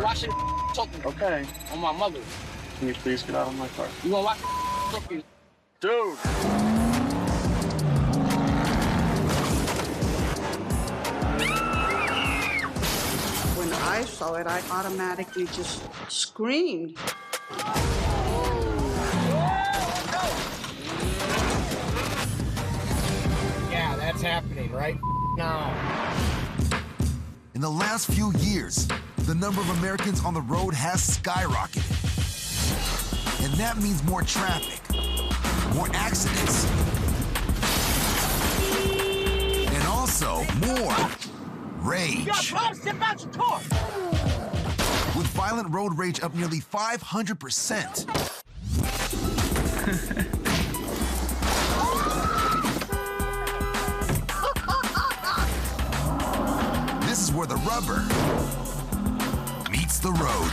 gonna watch it talking. Okay. On my mother. Can you please get out of my car? You gonna watch talking. Dude! When I saw it, I automatically just screamed. Yeah, that's happening right now. In the last few years, the number of Americans on the road has skyrocketed. And that means more traffic, more accidents, and also more rage. Step out your car. With violent road rage up nearly 500%. This is where the rubber meets the road.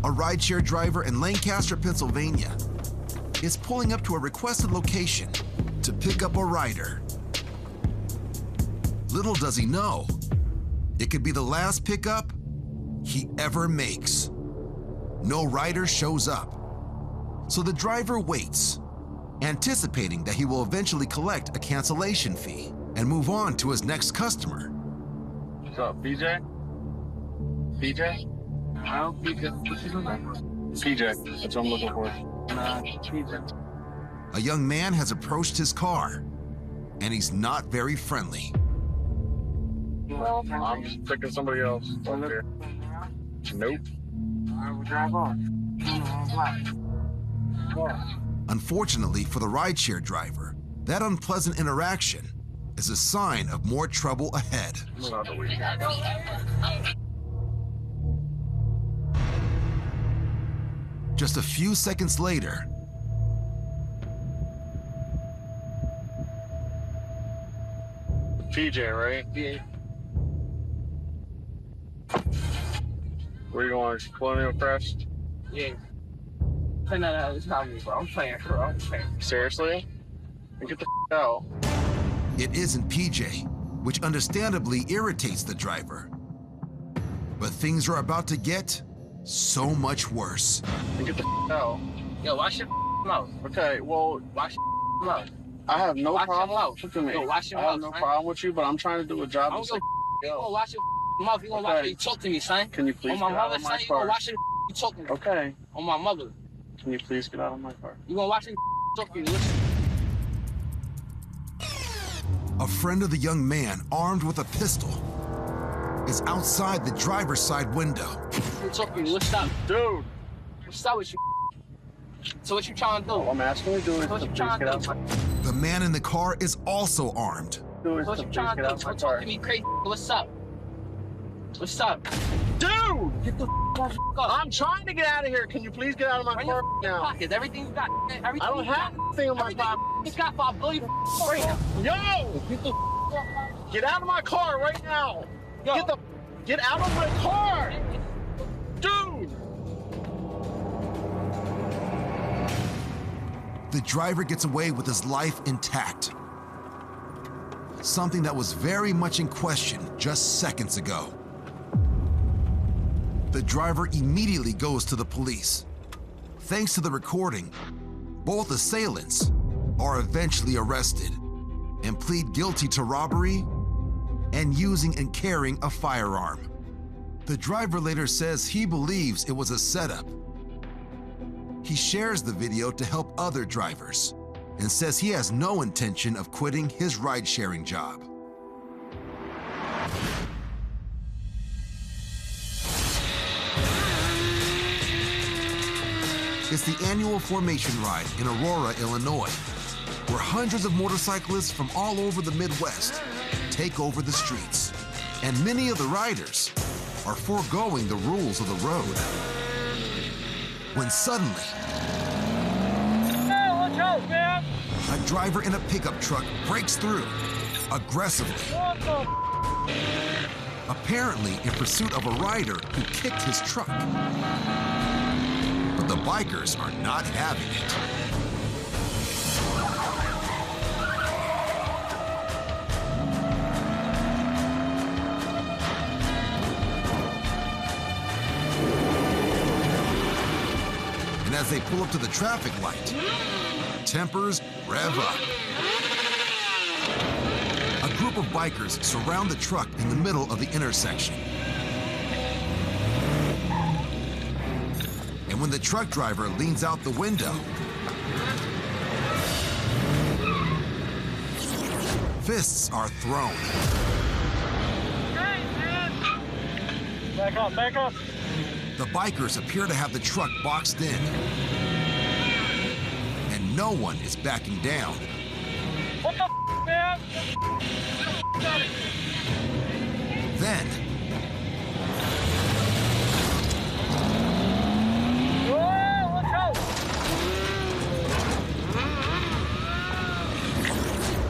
A rideshare driver in Lancaster, Pennsylvania is pulling up to a requested location to pick up a rider. Little does he know, it could be the last pickup he ever makes. No rider shows up, so the driver waits, anticipating that he will eventually collect a cancellation fee and move on to his next customer. What's up, PJ? PJ? How? PJ? What's his name? PJ. That's what I'm looking for. Nah, PJ. A young man has approached his car, and he's not very friendly. Well, I'm picking somebody else over here. Nope. I will drive off. Unfortunately for the rideshare driver, that unpleasant interaction is a sign of more trouble ahead. Just a few seconds later, PJ, right? Yeah. Where you going? Colonial Crest? Yeah. No, it's not me, bro. I'm playing, bro. I'm playing. Seriously? Then get the out. it isn't PJ, which understandably irritates the driver. But things are about to get so much worse. Then get the out. Yo, watch your mouth. Okay, well, Watch your mouth. I have no Watch your problem mouth. with me. Yo, watch your I have mouth, no man. problem with you, but I'm trying to do a job. I don't go. You gonna watch your mouth. You gonna watch Okay. how you talk to me, son. Can you please On my get out mother, of my son, you gonna car? watch your you talk to me. Okay. On my mother. Can you please get out of my car? You gonna watch your talk to me. Listen. A friend of the young man, armed with a pistol, is outside the driver's side window. You talk to me. What's up? Dude! What's up with you? So what you trying to do? All I'm asking you to do is What to you please trying get to out do? of my car. The man in the car is also armed. Do is What to you please trying get to out do? of my Don't talk car. to me crazy. What's up? What's up? Dude! Get the off. I'm trying to get out of here. Can you please get out of my Run car your now? pockets. Everything you got. Everything I don't you have got. anything in my Everything pocket. you got for a billion right now. Yo! Get the Get out of my car right now! Yo. Get out of my car! Dude! The driver gets away with his life intact. Something that was very much in question just seconds ago. The driver immediately goes to the police. Thanks to the recording, both assailants are eventually arrested and plead guilty to robbery and using and carrying a firearm. The driver later says he believes it was a setup. He shares the video to help other drivers and says he has no intention of quitting his ride-sharing job. It's the annual formation ride in Aurora, Illinois, where hundreds of motorcyclists from all over the Midwest take over the streets. And many of the riders are foregoing the rules of the road. When suddenly, Hey, watch out, man. a driver in a pickup truck breaks through, aggressively, What the apparently in pursuit of a rider who kicked his truck. But the bikers are not having it. as they pull up to the traffic light, tempers rev up. A group of bikers surround the truck in the middle of the intersection. And when the truck driver leans out the window, fists are thrown. Back up, back up. The bikers appear to have the truck boxed in, and no one is backing down. What the man? Then, Whoa, look out!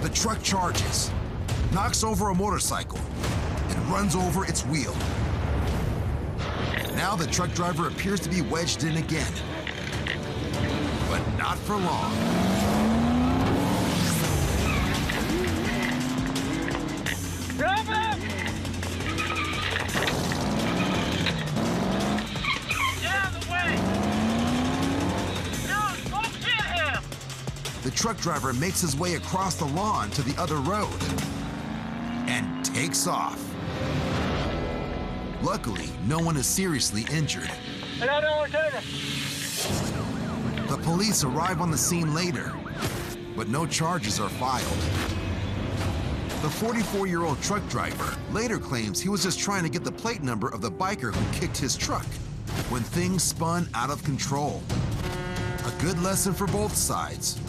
the truck charges, knocks over a motorcycle, and runs over its wheel. Now the truck driver appears to be wedged in again, but not for long. Grab him! Get out of the way! Dude, go get him! The truck driver makes his way across the lawn to the other road and takes off. Luckily, no one is seriously injured. I got an alternative. The police arrive on the scene later, but no charges are filed. The 44-year-old truck driver later claims he was just trying to get the plate number of the biker who kicked his truck when things spun out of control. A good lesson for both sides,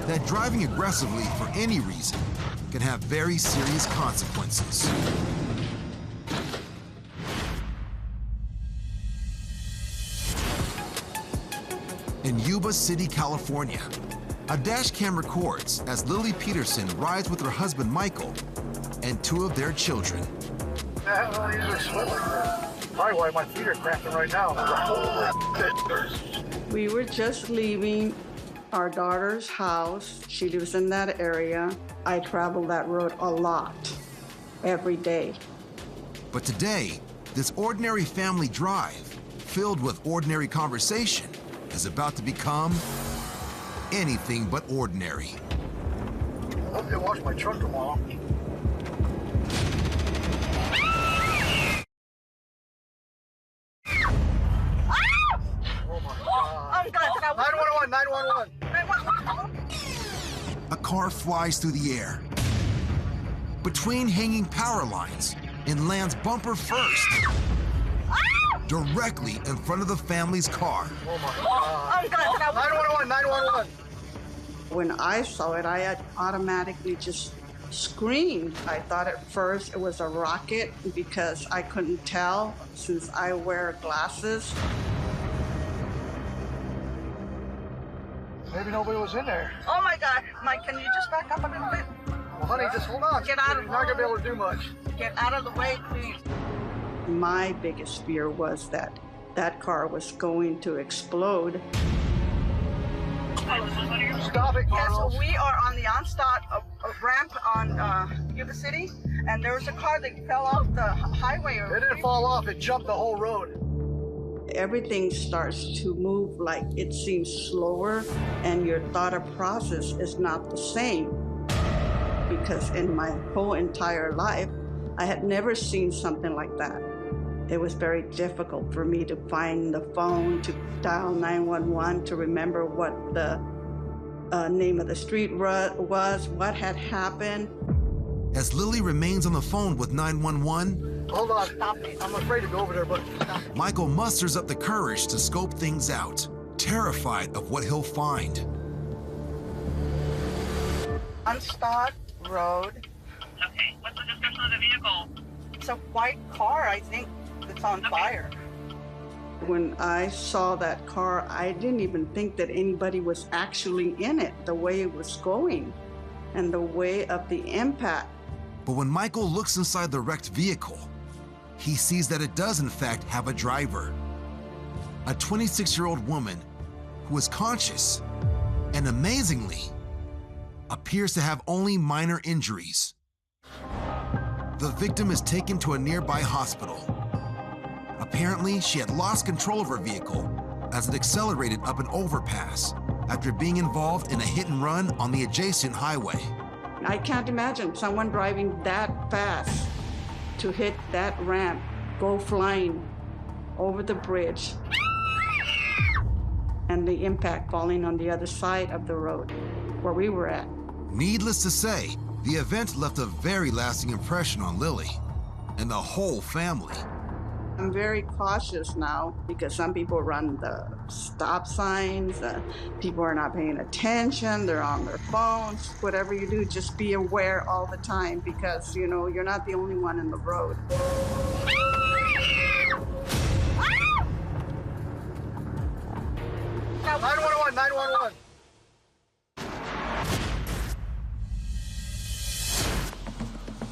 that driving aggressively for any reason can have very serious consequences. In Yuba City, California, a dash cam records as Lily Peterson rides with her husband Michael and two of their children. Probably why my feet are cramping right now. We were just leaving our daughter's house. She lives in that area. I travel that road a lot, every day. But today, this ordinary family drive, filled with ordinary conversation, is about to become anything but ordinary. I hope they wash my truck tomorrow. Oh my God. 911, 911. A car flies through the air, between hanging power lines, and lands bumper first, directly in front of the family's car. Oh my God. 911, 911. When I saw it, I had automatically just screamed. I thought at first it was a rocket because I couldn't tell since I wear glasses. Maybe nobody was in there. Oh my God, Mike, can you just back up a little bit? Well, honey, just hold on. Get out of You're not gonna be able to do much. Get out of the way, please. My biggest fear was that that car was going to explode. Stop it, Yes, Carlos. we are on the onstart ramp on Yuba City, and there was a car that fell off the highway. It didn't fall off. It jumped the whole road. Everything starts to move like it seems slower, and your thought process is not the same. Because in my whole entire life, I had never seen something like that. It was very difficult for me to find the phone, to dial 911, to remember what the name of the street was, what had happened. As Lily remains on the phone with 911, Hold on. Stop it. I'm afraid to go over there, but Michael musters up the courage to scope things out, terrified of what he'll find. Onstart Road. Okay, what's the description of the vehicle? It's a white car, I think, that's on fire. When I saw that car, I didn't even think that anybody was actually in it, the way it was going and the way of the impact. But when Michael looks inside the wrecked vehicle, he sees that it does in fact have a driver. A 26-year-old woman who is conscious and amazingly appears to have only minor injuries. The victim is taken to a nearby hospital. Apparently, she had lost control of her vehicle as it accelerated up an overpass after being involved in a hit and run on the adjacent highway. I can't imagine someone driving that fast to hit that ramp, go flying over the bridge, and the impact falling on the other side of the road where we were at. Needless to say, the event left a very lasting impression on Lily and the whole family. I'm very cautious now because some people run the stop signs, people are not paying attention, they're on their phones. Whatever you do, just be aware all the time because, you know, you're not the only one in the road. 911, 911.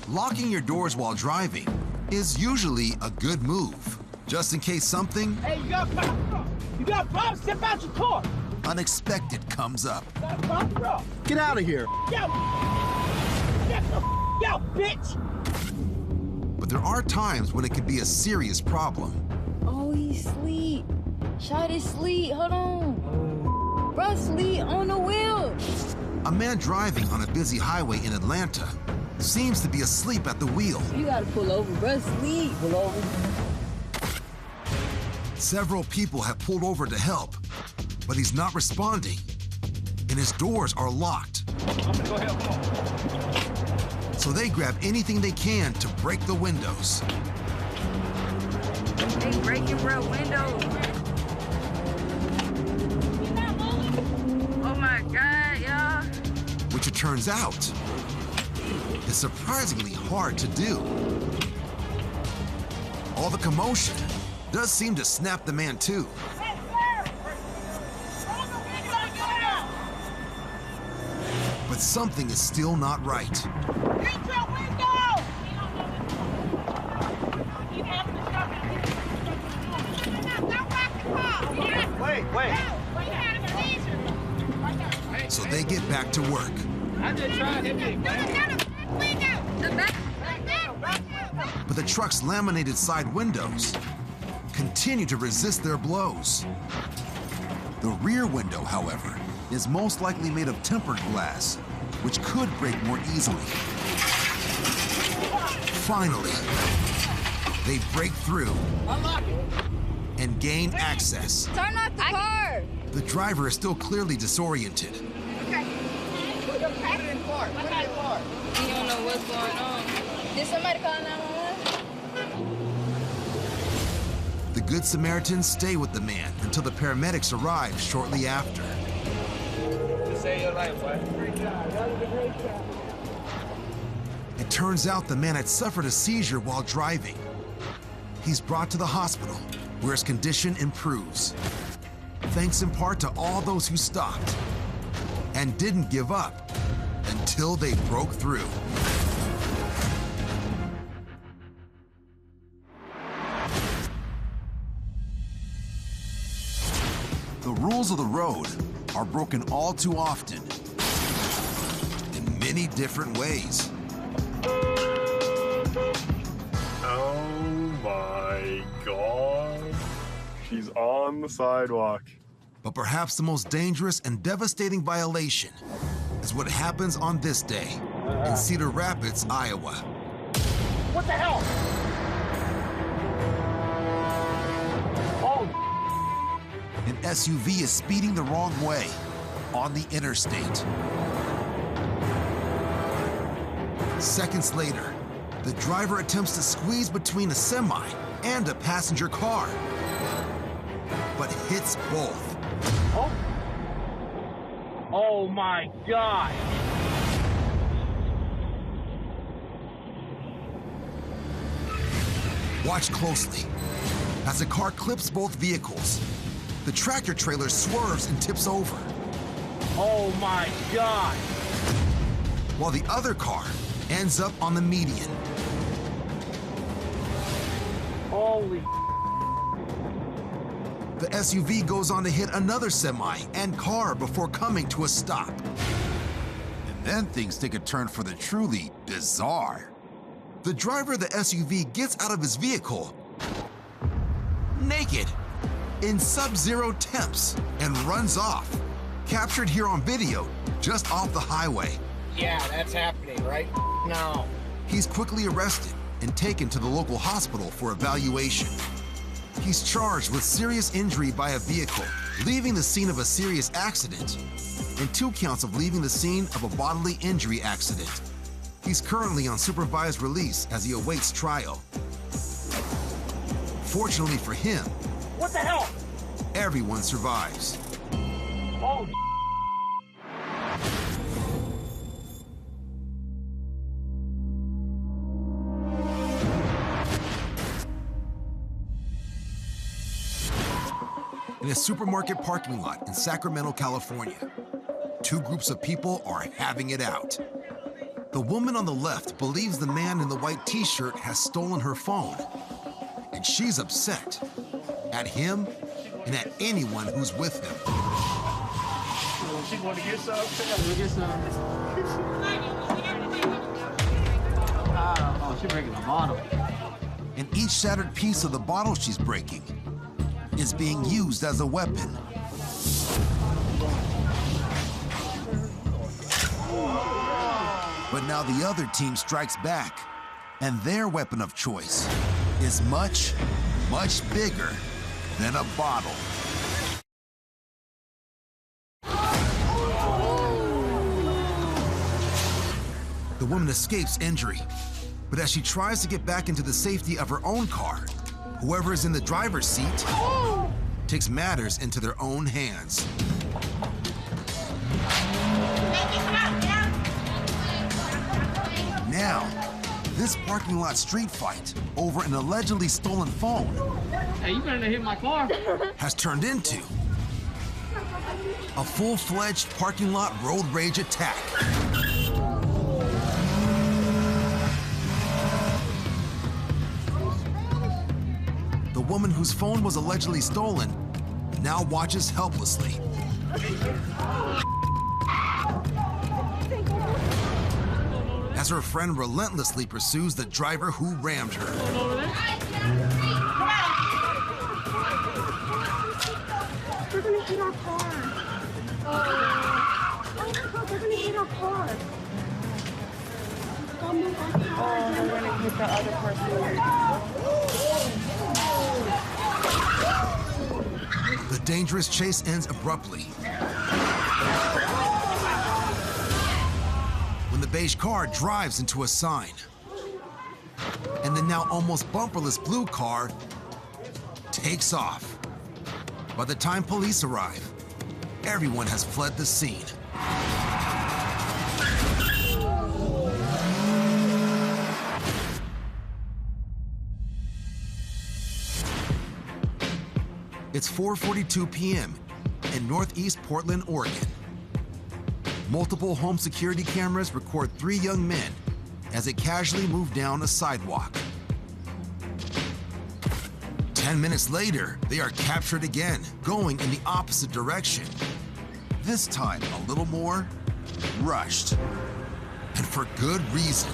Locking your doors while driving is usually a good move, just in case something problems? Step out your car. unexpected comes up. Get out of here. Yo, bitch. But there are times when it can be a serious problem. Oh, he sleep. Shawty sleep. Hold on. Bro, sleep on the wheel. A man driving on a busy highway in Atlanta seems to be asleep at the wheel. You gotta pull over, bro. Sleep. Pull over. Several people have pulled over to help, but he's not responding, and his doors are locked. I'm gonna go help. So they grab anything they can to break the windows. They breaking bro windows. Oh my God, y'all. Which it turns out is surprisingly hard to do. All the commotion does seem to snap the man too. But something is still not right. Wait. So they get back to work. I just tried to hit me. But the truck's laminated side windows continue to resist their blows. The rear window, however, is most likely made of tempered glass, which could break more easily. Finally, they break through and gain access. Turn off the car. The driver is still clearly disoriented. You don't know what's going on. Did somebody call 911? The Good Samaritans stay with the man until the paramedics arrive shortly after. Save your life, boy. It turns out the man had suffered a seizure while driving. He's brought to the hospital, where his condition improves, thanks in part to all those who stopped and didn't give up until they broke through. The rules of the road are broken all too often in many different ways. Oh my God. She's on the sidewalk. But perhaps the most dangerous and devastating violation is what happens on this day in Cedar Rapids, Iowa. What the hell? Oh, An SUV is speeding the wrong way on the interstate. Seconds later, the driver attempts to squeeze between a semi and a passenger car, but hits both. oh my God. Watch closely. As the car clips both vehicles, the tractor trailer swerves and tips over, Oh my God. while the other car ends up on the median. Holy. The SUV goes on to hit another semi and car before coming to a stop. And then things take a turn for the truly bizarre. The driver of the SUV gets out of his vehicle naked. in sub-zero temps and runs off, captured here on video just off the highway. Yeah, that's happening right now. He's quickly arrested and taken to the local hospital for evaluation. He's charged with serious injury by a vehicle, leaving the scene of a serious accident, and 2 counts of leaving the scene of a bodily injury accident. He's currently on supervised release as he awaits trial. Fortunately for him, What the hell? everyone survives. Oh, In a supermarket parking lot in Sacramento, California, 2 groups of people are having it out. The woman on the left believes the man in the white t-shirt has stolen her phone, and she's upset at him and at anyone who's with him. she want to get some? Oh, she's breaking the bottle. And each shattered piece of the bottle she's breaking is being used as a weapon. But now the other team strikes back, and their weapon of choice is much, much bigger than a bottle. The woman escapes injury, but as she tries to get back into the safety of her own car, whoever is in the driver's seat takes matters into their own hands. Now, this parking lot street fight over an allegedly stolen phone Hey, you better not hit my car. has turned into a full-fledged parking lot road rage attack. The woman whose phone was allegedly stolen now watches helplessly. As her friend relentlessly pursues the driver who rammed her. They're gonna hit our car. Oh my God, they're gonna hit our car. Oh, move our car. They're gonna hit the other person. The dangerous chase ends abruptly when the beige car drives into a sign, and the now almost bumperless blue car takes off. By the time police arrive, everyone has fled the scene. It's 4:42 p.m. in Northeast Portland, Oregon. Multiple home security cameras record 3 young men as they casually move down a sidewalk. 10 minutes later, they are captured again, going in the opposite direction. This time, a little more rushed. And for good reason.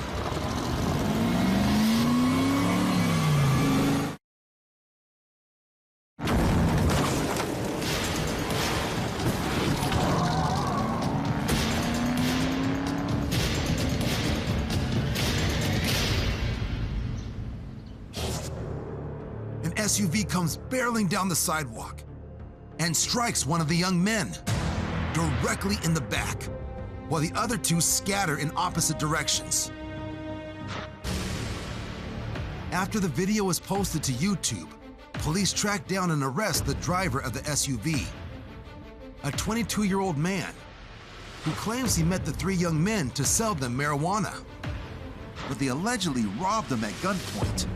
An SUV comes barreling down the sidewalk and strikes one of the young men directly in the back, while the other 2 scatter in opposite directions. After the video was posted to YouTube, police tracked down and arrest the driver of the SUV, a 22-year-old man who claims he met the 3 young men to sell them marijuana, but they allegedly robbed them at gunpoint,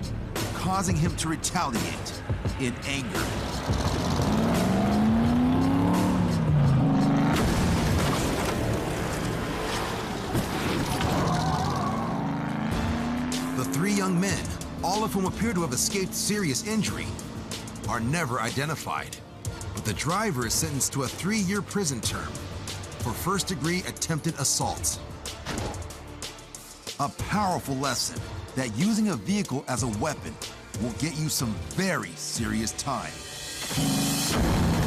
causing him to retaliate in anger. The 3 young men, all of whom appear to have escaped serious injury, are never identified, but the driver is sentenced to a 3-year prison term for first-degree attempted assault. A powerful lesson that using a vehicle as a weapon will get you some very serious time. life.